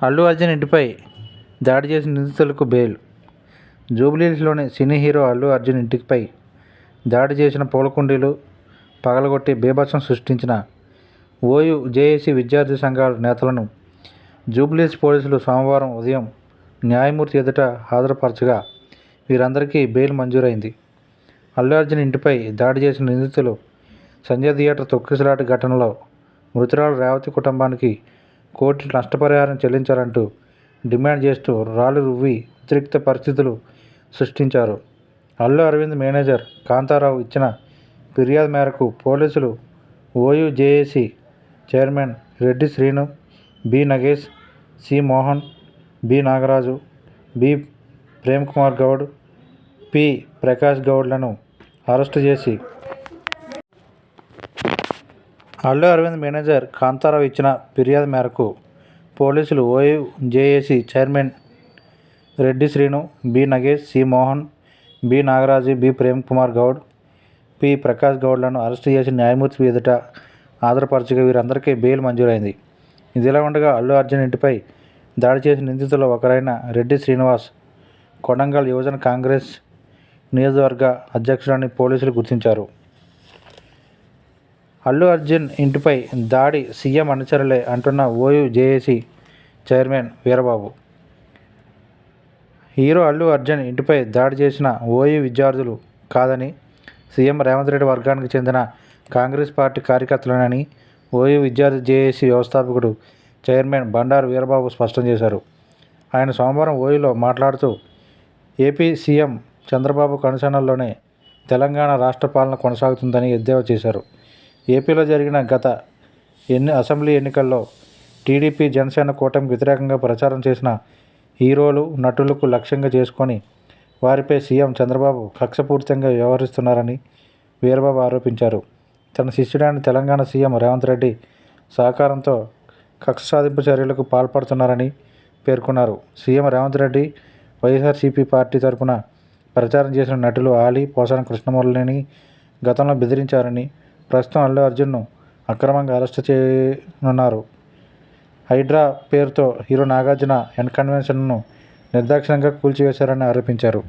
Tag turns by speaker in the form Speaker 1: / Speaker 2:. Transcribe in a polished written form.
Speaker 1: అల్లు అర్జున్ ఇంటిపై దాడి చేసిన నిందితులకు బెయిల్. జూబ్లీహిల్స్లోని సినీ హీరో అల్లు అర్జున్ ఇంటిపై దాడి చేసిన పూలకుండీలు పగలగొట్టి బీభత్సం సృష్టించిన ఓయూ జేఏసీ విద్యార్థి సంఘాల నేతలను జూబ్లీహిల్స్ పోలీసులు సోమవారం ఉదయం న్యాయమూర్తి ఎదుట హాజరుపరచగా వీరందరికీ బెయిల్ మంజూరైంది. అల్లు అర్జున్ ఇంటిపై దాడి చేసిన నిందితులు సంజయ్ థియేటర్ తొక్కిసలాట ఘటనలో మృతురాలు రేవతి కుటుంబానికి కోటి నష్టపరిహారం చెల్లించాలంటూ డిమాండ్ చేస్తూ రాళ్లు రువ్వి ఉద్రిక్త పరిస్థితులు సృష్టించారు. అల్లు అరవింద్ మేనేజర్ కాంతారావు ఇచ్చిన ఫిర్యాదు మేరకు పోలీసులు OU JAC chairman Reddy Srinu, B Nagesh, C Mohan, B Nagaraju, B Premkumar Goud, P Prakash గౌడ్లను అరెస్టు చేసి అల్లు అరవింద్ మేనేజర్ కాంతారావు ఇచ్చిన ఫిర్యాదు మేరకు పోలీసులు OU JAC chairman Reddy Srinu, B Nagesh, C Mohan, B Nagaraju, B Premkumar Goud, P Prakash గౌడ్లను అరెస్టు చేసి న్యాయమూర్తి ఎదుట హాజరుపరచగా వీరందరికీ బెయిల్ మంజూరైంది. ఇదిలా ఉండగా అల్లు అర్జున్ ఇంటిపై దాడి చేసిన నిందితుల్లో ఒకరైన రెడ్డి శ్రీనివాస్ కొడంగల్ యువజన కాంగ్రెస్ నియోజకవర్గ అధ్యక్షుడని పోలీసులు గుర్తించారు. అల్లు అర్జున్ ఇంటిపై దాడి సీఎం అనుచరులే అంటున్న OU JAC chairman Veerababu. Hero Allu Arjun ఇంటిపై దాడి చేసిన ఓయూ విద్యార్థులు కాదని, సీఎం రేవంత్ రెడ్డి వర్గానికి చెందిన కాంగ్రెస్ పార్టీ కార్యకర్తలేనని ఓయూ విద్యార్థి జేఏసీ వ్యవస్థాపకుడు చైర్మన్ బండారు వీరబాబు స్పష్టం చేశారు. ఆయన సోమవారం ఓయూలో మాట్లాడుతూ ఏపీ సీఎం చంద్రబాబు కనుసన్నల్లోనే తెలంగాణ రాష్ట్ర పాలన కొనసాగుతుందని ఎద్దేవా చేశారు. ఏపీలో జరిగిన గత అసెంబ్లీ ఎన్నికల్లో టీడీపీ జనసేన కూటమికి వ్యతిరేకంగా ప్రచారం చేసిన హీరోలు, నటులకు లక్ష్యంగా చేసుకొని వారిపై సీఎం చంద్రబాబు కక్షపూరితంగా వ్యవహరిస్తున్నారని వీరబాబు ఆరోపించారు. తన శిష్యుడైన తెలంగాణ సీఎం రేవంత్ రెడ్డి సహకారంతో కక్ష సాధింపు చర్యలకు పాల్పడుతున్నారని పేర్కొన్నారు. సీఎం రేవంత్ రెడ్డి వైఎస్ఆర్సీపీ పార్టీ తరఫున ప్రచారం చేసిన నటులు ఆలీ, పోసాని కృష్ణమురళిని గతంలో బెదిరించారని, ప్రస్తుతం అల్లు అర్జున్ను అక్రమంగా అరెస్టు చేయనున్నారు. హైడ్రా పేరుతో హీరో నాగార్జున కన్వెన్షన్ను నిర్దాక్షిణ్యంగా కూల్చివేశారని ఆరోపించారు.